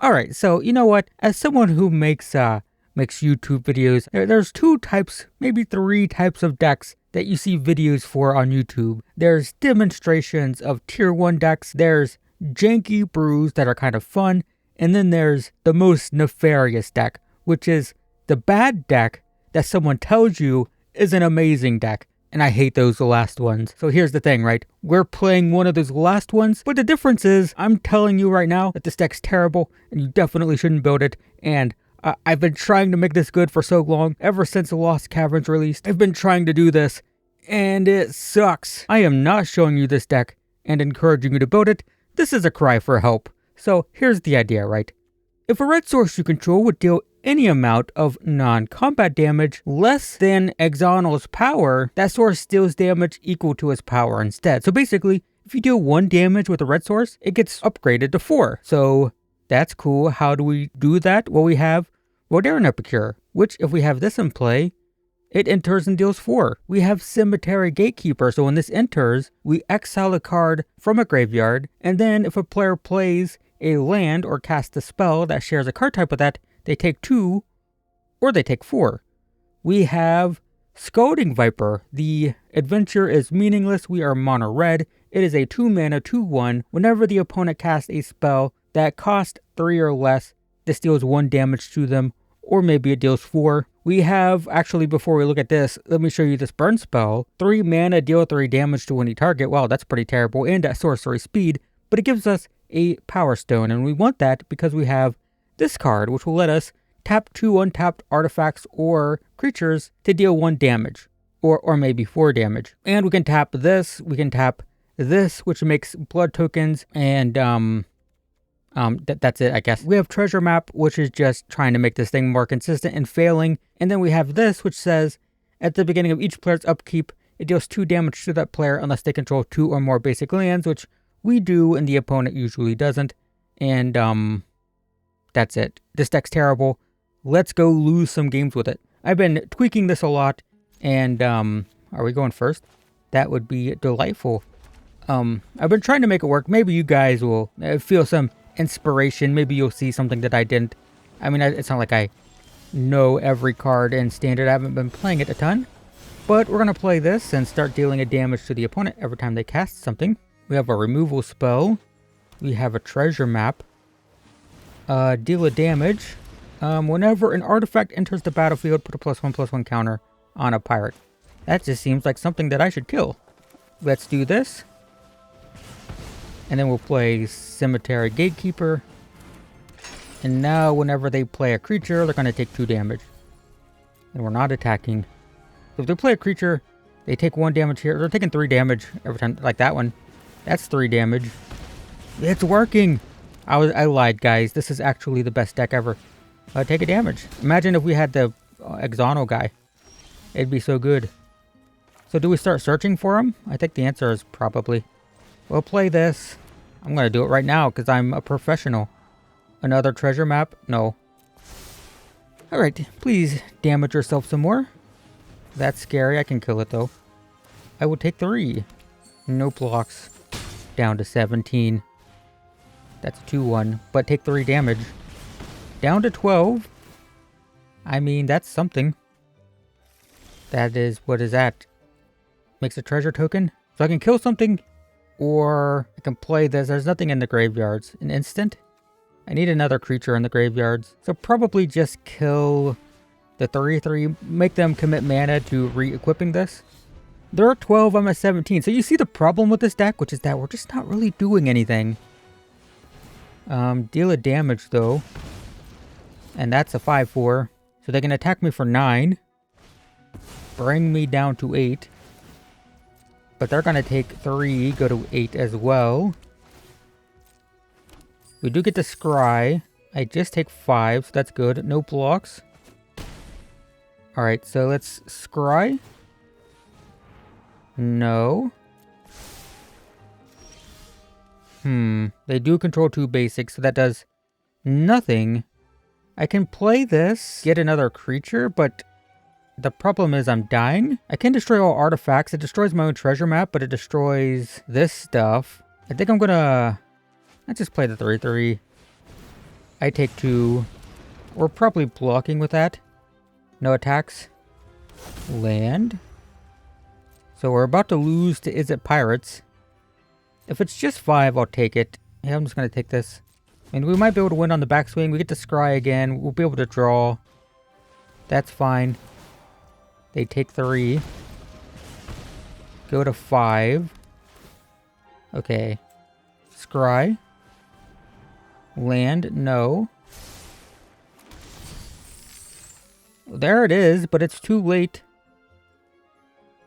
Alright, so you know what? As someone who makes YouTube videos, there's two types, maybe three types of decks that you see videos for on YouTube. There's demonstrations of tier 1 decks, there's janky brews that are kind of fun, and then there's the most nefarious deck, which is the bad deck that someone tells you is an amazing deck. And I hate those last ones. So here's the thing, right? We're playing one of those last ones, but the difference is I'm telling you right now that this deck's terrible and you definitely shouldn't build it. And I've been trying to make this good for so long, ever since the Lost Caverns released. I've been trying to do this and it sucks. I am not showing you this deck and encouraging you to build it. This is a cry for help. So here's the idea, right? If a red source you control would deal any amount of non-combat damage less than Axonil's power, that source deals damage equal to his power instead. So basically, if you deal 1 damage with a red source, it gets upgraded to 4. So that's cool. How do we do that? Well, we have Voldaren Epicure, which if we have this in play, it enters and deals 4. We have Cemetery Gatekeeper, so when this enters, we exile a card from a graveyard, and then if a player plays a land or casts a spell that shares a card type with that, they take 2, or they take 4. We have Scalding Viper. The adventure is meaningless. We are mono red. It is a 2 mana 2/1. Whenever the opponent casts a spell that costs 3 or less, this deals 1 damage to them, or maybe it deals 4. We have, actually before we look at this, let me show you this burn spell. 3 mana, deal 3 damage to any target. Wow, that's pretty terrible, and at sorcery speed, but it gives us a Power Stone, and we want that because we have this card, which will let us tap 2 untapped artifacts or creatures to deal 1 damage, or maybe 4 damage. And we can tap this, which makes blood tokens, and that's it, I guess. We have Treasure Map, which is just trying to make this thing more consistent and failing. And then we have this, which says, at the beginning of each player's upkeep, it deals 2 damage to that player unless they control 2 or more basic lands, which we do, and the opponent usually doesn't. And, that's it. This deck's terrible. Let's go lose some games with it. I've been tweaking this a lot, and, are we going first? That would be delightful. I've been trying to make it work. Maybe you guys will feel some inspiration. Maybe you'll see something that I didn't. I mean, it's not like I know every card in Standard. I haven't been playing it a ton. But we're going to play this and start dealing a damage to the opponent every time they cast something. We have a removal spell. We have a treasure map. Deal a damage. Whenever an artifact enters the battlefield, put a +1/+1 counter on a pirate. That just seems like something that I should kill. Let's do this. And then we'll play Cemetery Gatekeeper. And now whenever they play a creature, they're going to take 2 damage. And we're not attacking. So if they play a creature, they take 1 damage here. They're taking 3 damage every time, like that one. That's 3 damage. It's working! I lied, guys. This is actually the best deck ever. Take a damage. Imagine if we had the Axonil guy. It'd be so good. So do we start searching for him? I think the answer is probably. We'll play this. I'm going to do it right now because I'm a professional. Another treasure map? No. Alright, please damage yourself some more. That's scary. I can kill it though. I will take 3. No blocks. Down to 17. That's a 2/1, but take 3 damage. Down to 12. I mean, that's something. That is, what is that? Makes a treasure token? So I can kill something, or I can play this. There's nothing in the graveyards. An instant? I need another creature in the graveyards. So probably just kill the 3/3, make them commit mana to re-equipping this. They're at 12, I'm at 17. So you see the problem with this deck, which is that we're just not really doing anything. Deal a damage though. And that's a 5/4. So they can attack me for 9. Bring me down to 8. But they're gonna take 3, go to 8 as well. We do get to scry. I just take 5, so that's good. No blocks. Alright, so let's scry. No. They do control 2 basics, so that does nothing. I can play this, get another creature, but the problem is I'm dying. I can destroy all artifacts. It destroys my own treasure map, but it destroys this stuff. I think I'm gonna... Let's just play the 3/3. I take 2. We're probably blocking with that. No attacks. Land. So we're about to lose to Izzet Pirates. If it's just 5, I'll take it. Yeah, I'm just going to take this. And we might be able to win on the backswing. We get to scry again. We'll be able to draw. That's fine. They take 3. Go to 5. Okay. Scry. Land. No. There it is, but it's too late.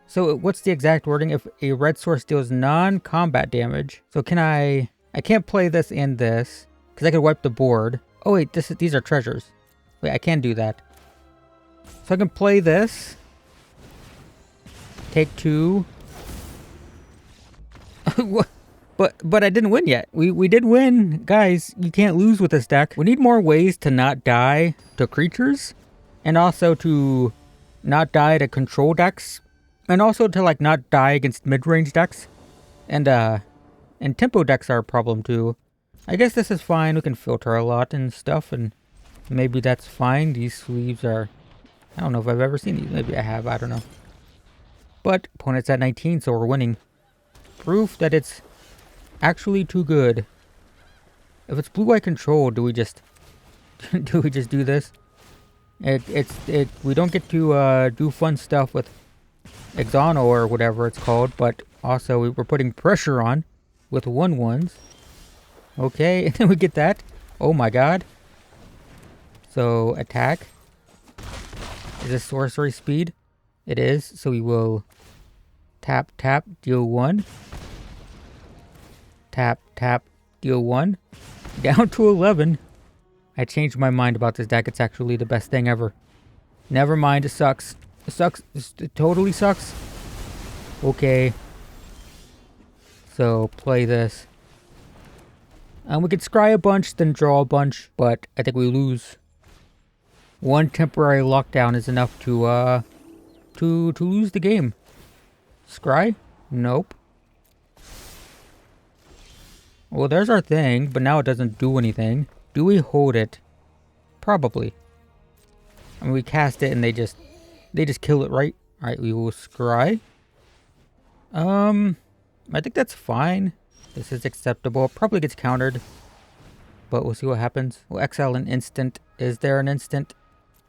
So what's the exact wording? If a red source deals non-combat damage. So can I can't play this and this. Because I could wipe the board. Oh wait, these are treasures. Wait, I can do that. So I can play this. Take 2. But I didn't win yet. We did win. Guys, you can't lose with this deck. We need more ways to not die to creatures. And also to not die to control decks. And also to like not die against mid-range decks. And tempo decks are a problem too. I guess this is fine. We can filter a lot and stuff, and maybe that's fine. These sleeves are... I don't know if I've ever seen these. Maybe I have. I don't know. But opponent's at 19, so we're winning. Proof that it's actually too good. If it's blue-white control, do we just do this? We don't get to do fun stuff with Axonil or whatever it's called, but also we're putting pressure on with 1/1s. Okay, and then we get that. Oh my god. So, attack. Is this sorcery speed? It is, so we will tap, tap, deal 1. Tap, tap, deal 1. Down to 11. I changed my mind about this deck. It's actually the best thing ever. Never mind, it sucks. It sucks. It totally sucks. Okay. So, play this. We could scry a bunch, then draw a bunch, but I think we lose. 1 temporary lockdown is enough to lose the game. Scry? Nope. Well, there's our thing, but now it doesn't do anything. Do we hold it? Probably. I mean, we cast it and they just kill it, right? Alright, we will scry. I think that's fine. This is acceptable. It probably gets countered. But we'll see what happens. We'll exile an instant. Is there an instant?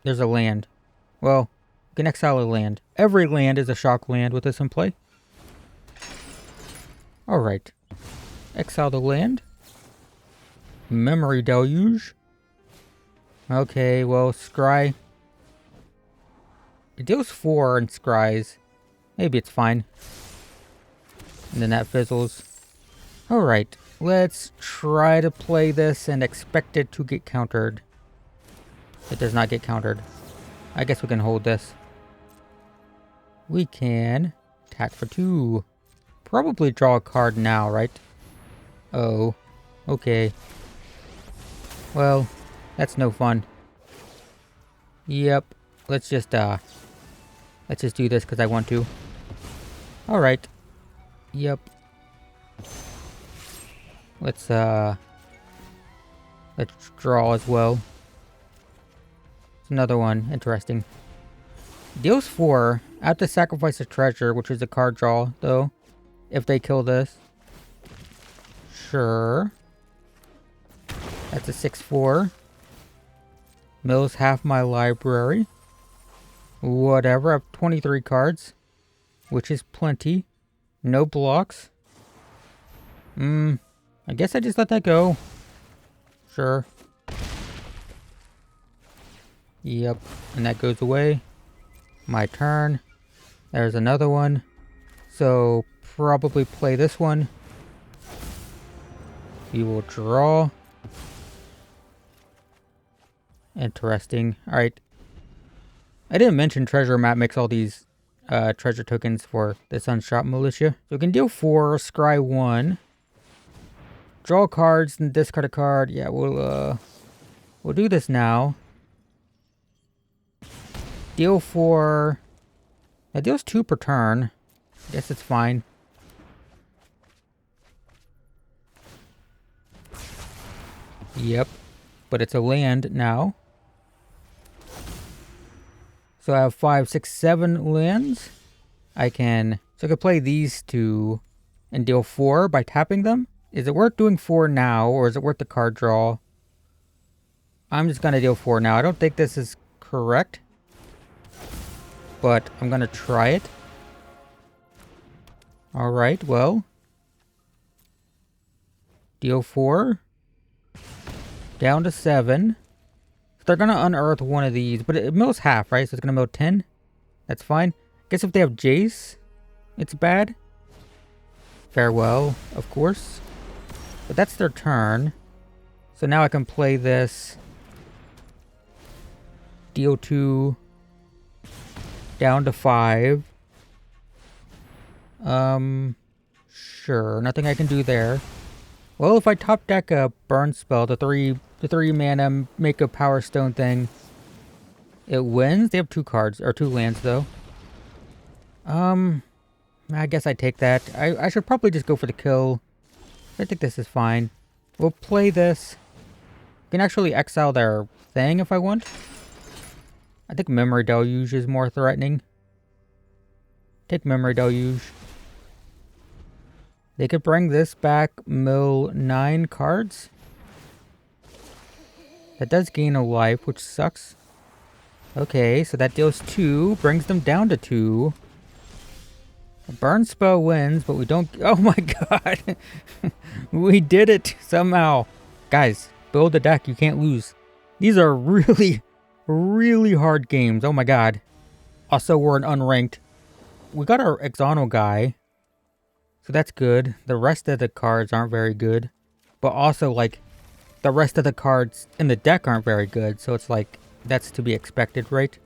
There's a land. Well, we can exile a land. Every land is a shock land with this in play. Alright. Exile the land. Memory Deluge. Okay, well, scry. It deals 4 and scries. Maybe it's fine. And then that fizzles. Alright, let's try to play this and expect it to get countered. It does not get countered. I guess we can hold this. We can attack for 2. Probably draw a card now, right? Oh, okay. Well, that's no fun. Yep, let's just do this because I want to. Alright. Yep. Let's draw as well. It's another one. Interesting. Deals 4. I have to sacrifice a treasure, which is a card draw, though. If they kill this. Sure. That's a 6/4. Mills half my library. Whatever. I have 23 cards. Which is plenty. No blocks. I guess I just let that go. Sure. Yep. And that goes away. My turn. There's another one. So, probably play this one. We will draw. Interesting. Alright. I didn't mention Treasure Map makes all these treasure tokens for the Sunshot Militia. So we can deal 4, scry 1. Draw cards and discard a card. Yeah, we'll do this now. Deal 4. That deals 2 per turn. Guess it's fine. Yep. but it's a land now. So I have 5, 6, 7 lands. So I can play these two and deal 4 by tapping them. Is it worth doing 4 now, or is it worth the card draw? I'm just gonna deal 4 now. I don't think this is correct, but I'm gonna try it. Alright, well. Deal 4. Down to 7. So they're gonna unearth one of these, but it mills half, right? So it's gonna mill 10. That's fine. Guess if they have Jace, it's bad. Farewell, of course. But that's their turn. So now I can play this. Deal 2. Down to 5. Sure. Nothing I can do there. Well, if I top deck a burn spell, the 3 mana make a power stone thing, it wins. They have 2 cards, or 2 lands though. I guess I take that. I should probably just go for the kill. I think this is fine. We'll play this. I can actually exile their thing if I want. I think Memory Deluge is more threatening. Take Memory Deluge. They could bring this back, mill 9 cards. That does gain a life, which sucks. Okay, so that deals 2, brings them down to 2. A burn spell wins, but we don't... Oh my god! We did it somehow. Guys, build a deck, you can't lose. These are really, really hard games. Oh my god. Also, we're an unranked. We got our Axonil guy. So that's good. The rest of the cards aren't very good. But also, like, the rest of the cards in the deck aren't very good. So it's like, that's to be expected, right?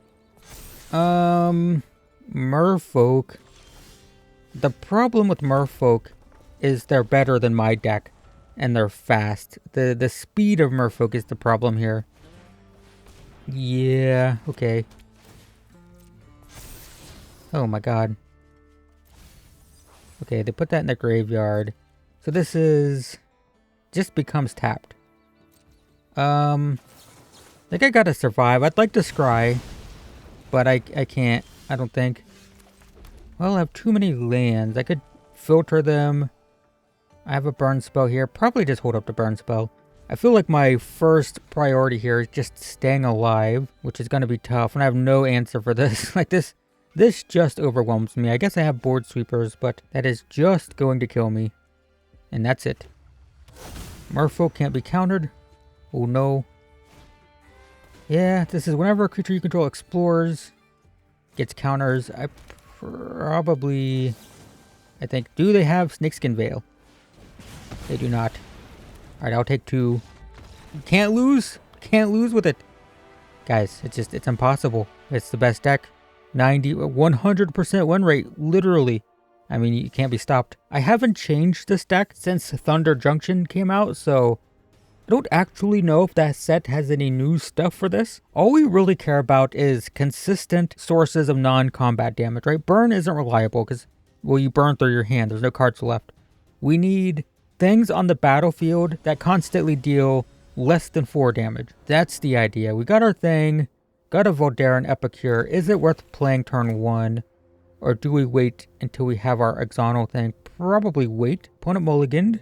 Merfolk. The problem with Merfolk is they're better than my deck. And they're fast. The speed of Merfolk is the problem here. Yeah, okay. Oh my god. Okay, they put that in the graveyard. So this is... just becomes tapped. I think I gotta survive. I'd like to scry. But I can't. I don't think. Well, I have too many lands. I could filter them. I have a burn spell here. Probably just hold up the burn spell. I feel like my first priority here is just staying alive, which is going to be tough, and I have no answer for this. Like, this just overwhelms me. I guess I have board sweepers, but that is just going to kill me. And that's it. Merfolk can't be countered. Oh no. Yeah, this is whenever a creature you control explores, gets counters. I think, do they have Snakeskin Veil? They do not. Alright, I'll take 2. Can't lose. Can't lose with it. Guys, it's impossible. It's the best deck. 100% win rate, literally. I mean, you can't be stopped. I haven't changed this deck since Thunder Junction came out, so I don't actually know if that set has any new stuff for this. All we really care about is consistent sources of non-combat damage, right? Burn isn't reliable because, well, you burn through your hand. There's no cards left. We need things on the battlefield that constantly deal less than 4 damage. That's the idea. We got our thing. Got a Voldaren Epicure. Is it worth playing turn 1? Or do we wait until we have our Axonil thing? Probably wait. Opponent mulliganed.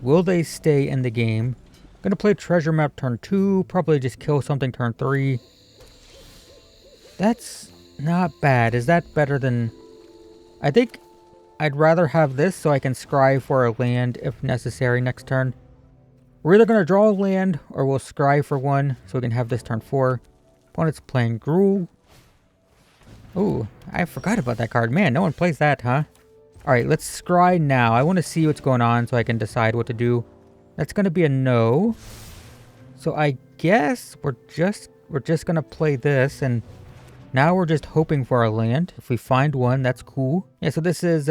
Will they stay in the game? Gonna play Treasure Map turn 2. Probably just kill something turn 3. That's not bad. Is that better than... I think I'd rather have this so I can scry for a land if necessary next turn. We're either going to draw a land or we'll scry for one so we can have this turn 4. Opponent's playing Gruul. Ooh, I forgot about that card. Man, no one plays that, huh? Alright, let's scry now. I want to see what's going on so I can decide what to do. That's going to be a no. So I guess we're just going to play this, and now we're just hoping for a land. If we find one, that's cool. Yeah, so this is,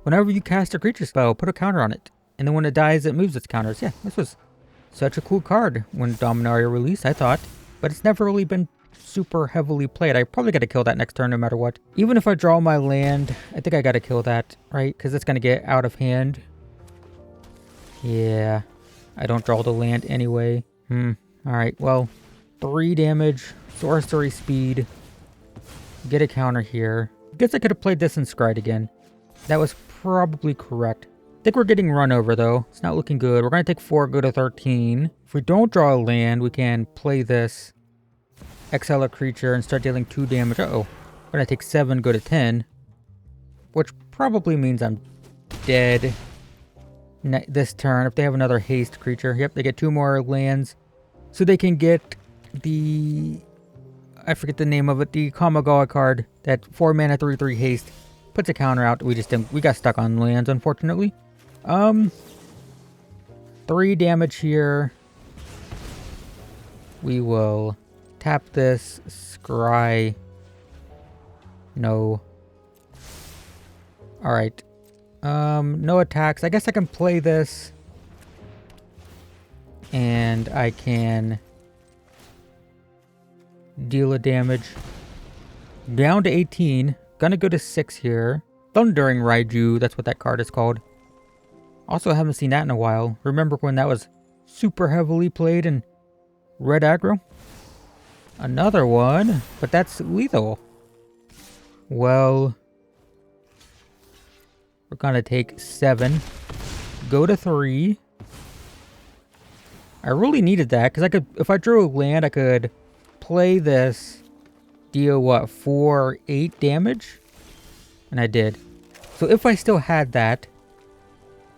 whenever you cast a creature spell, put a counter on it. And then when it dies, it moves its counters. Yeah, this was such a cool card when Dominaria released, I thought. But it's never really been super heavily played. I probably got to kill that next turn no matter what. Even if I draw my land, I think I got to kill that, right? Because it's going to get out of hand. Yeah, I don't draw the land anyway. Alright, well, 3 damage, sorcery speed, get a counter here. Guess I could have played this and scryed again. That was probably correct. I think we're getting run over though. It's not looking good. We're going to take 4, go to 13. If we don't draw a land, we can play this, exile a creature, and start dealing 2 damage. Uh-oh. We're going to take 7, go to 10. Which probably means I'm dead this turn. If they have another haste creature. Yep, they get 2 more lands. So they can get the... I forget the name of it. The Kamigawa card. That 4 mana 3/3 haste. Puts a counter out. We got stuck on lands, unfortunately. 3 damage here. We will tap this. Scry. No. Alright. No attacks. I guess I can play this. And I can deal a damage. Down to 18. Gonna go to 6 here. Thundering Raiju. That's what that card is called. Also, haven't seen that in a while. Remember when that was super heavily played in Red Aggro? Another one. But that's lethal. Well... we're gonna take 7. Go to 3. I really needed that, because I could, if I drew a land, I could play this, deal what, 4, 8 damage? And I did. So if I still had that,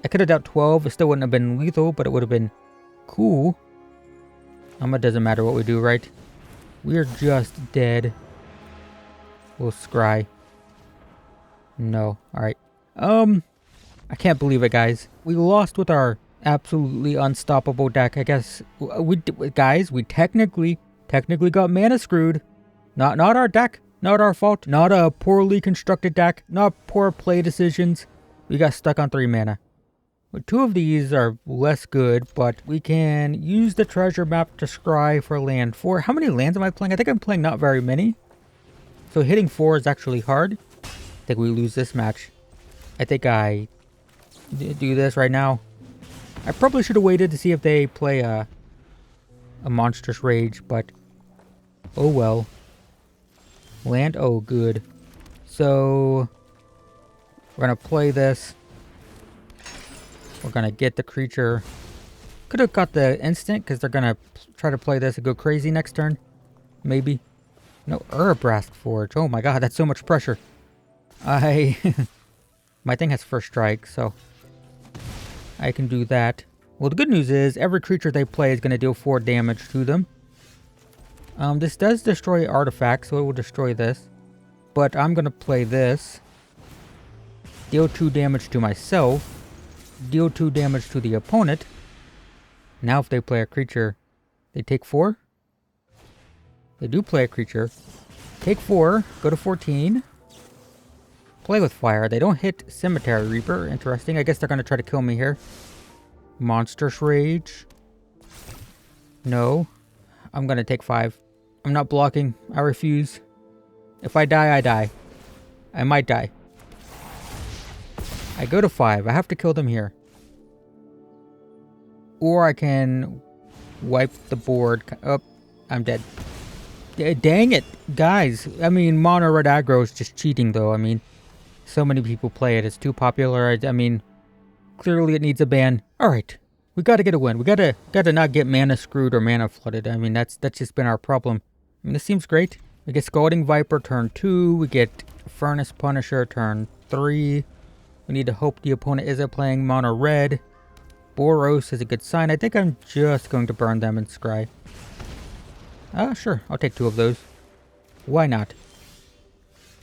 I could have dealt 12. It still wouldn't have been lethal, but it would have been cool. It doesn't matter what we do, right? We're just dead. We'll scry. No. Alright. I can't believe it, guys. We lost with our absolutely unstoppable deck. I guess we technically got mana screwed. Not our deck, not our fault, not a poorly constructed deck, not poor play decisions. We got stuck on 3 mana. 2 of these are less good, but we can use the treasure map to scry for land 4. How many lands am I playing? I think I'm playing not very many. So hitting 4 is actually hard. I think we lose this match. I think I do this right now. I probably should have waited to see if they play a monstrous rage, but oh well. Land, oh good. So we're gonna play this. We're gonna get the creature. Could have got the instant because they're gonna try to play this and go crazy next turn. Maybe. No, Urabrask Forge. Oh my god, that's so much pressure. My thing has first strike, so I can do that. Well, the good news is every creature they play is going to deal 4 damage to them. This does destroy artifacts, so it will destroy this. But I'm going to play this. Deal 2 damage to myself. Deal 2 damage to the opponent. Now if they play a creature, they take 4. They do play a creature. Take 4, go to 14. Play with fire. They don't hit Cemetery Reaper. Interesting. I guess they're going to try to kill me here. Monstrous Rage. No. I'm going to take 5. I'm not blocking. I refuse. If I die, I die. I might die. I go to 5. I have to kill them here. Or I can wipe the board. Oh, I'm dead. Dang it. Guys. I mean, mono red aggro is just cheating though. I mean... so many people play it. It's too popular. I mean, clearly it needs a ban. Alright. We gotta get a win. We gotta not get mana screwed or mana flooded. I mean, that's just been our problem. I mean, this seems great. We get Scalding Viper turn 2. We get Furnace Punisher turn 3. We need to hope the opponent isn't playing mono red. Boros is a good sign. I think I'm just going to burn them and scry. Sure. I'll take 2 of those. Why not?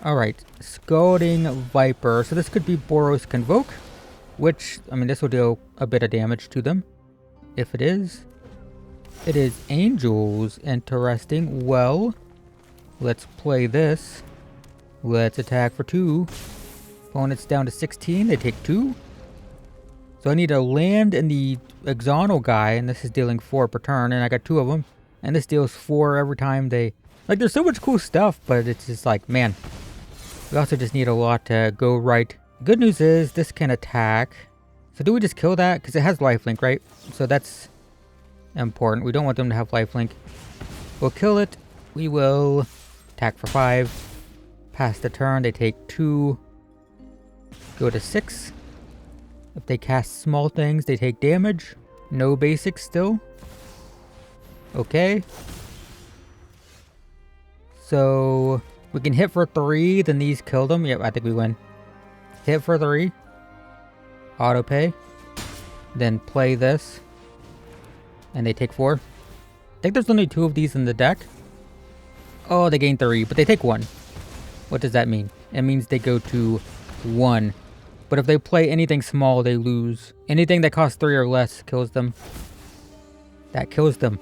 Alright, Scalding Viper. So this could be Boros Convoke, which, I mean, this will deal a bit of damage to them. If it is. It is Angels. Interesting. Well, let's play this. Let's attack for 2. Opponent's down to 16. They take 2. So I need a land in the Axonil guy, and this is dealing 4 per turn, and I got 2 of them. And this deals 4 every time they... like, there's so much cool stuff, but it's just like, man... we also just need a lot to go right. Good news is this can attack. So do we just kill that? Because it has lifelink, right? So that's important. We don't want them to have lifelink. We'll kill it. We will attack for 5. Pass the turn. They take 2. Go to 6. If they cast small things, they take damage. No basics still. Okay. So we can hit for 3, then these kill them. Yep, I think we win. Hit for 3. Auto pay. Then play this. And they take 4. I think there's only 2 of these in the deck. Oh, they gain 3, but they take 1. What does that mean? It means they go to 1. But if they play anything small, they lose. Anything that costs 3 or less kills them. That kills them.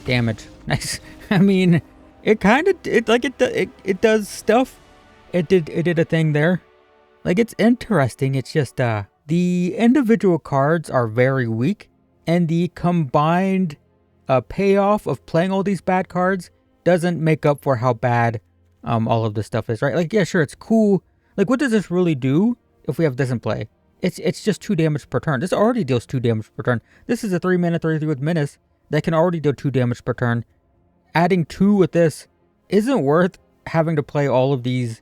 Damage. Nice. I mean, it kind of it does stuff. It did a thing there. Like, it's interesting. It's just the individual cards are very weak, and the combined payoff of playing all these bad cards doesn't make up for how bad all of this stuff is, right? Like, yeah, sure, it's cool. Like, what does this really do if we have this in play? It's just 2 damage per turn. This already deals 2 damage per turn. This is a 3-mana 3/3 with Menace that can already deal 2 damage per turn. Adding 2 with this isn't worth having to play all of these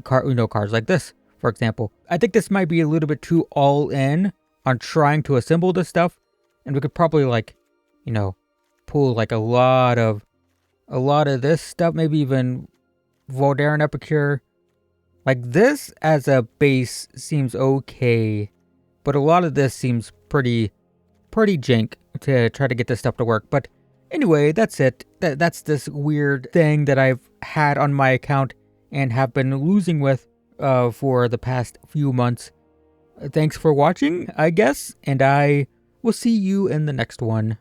cards like this, for example. I think this might be a little bit too all in on trying to assemble this stuff, and we could probably, like, pull like a lot of this stuff, maybe even Voldaren Epicure. Like, this as a base seems okay, but a lot of this seems pretty jank to try to get this stuff to work. But anyway, that's it. That's this weird thing that I've had on my account and have been losing with for the past few months. Thanks for watching, I guess, and I will see you in the next one.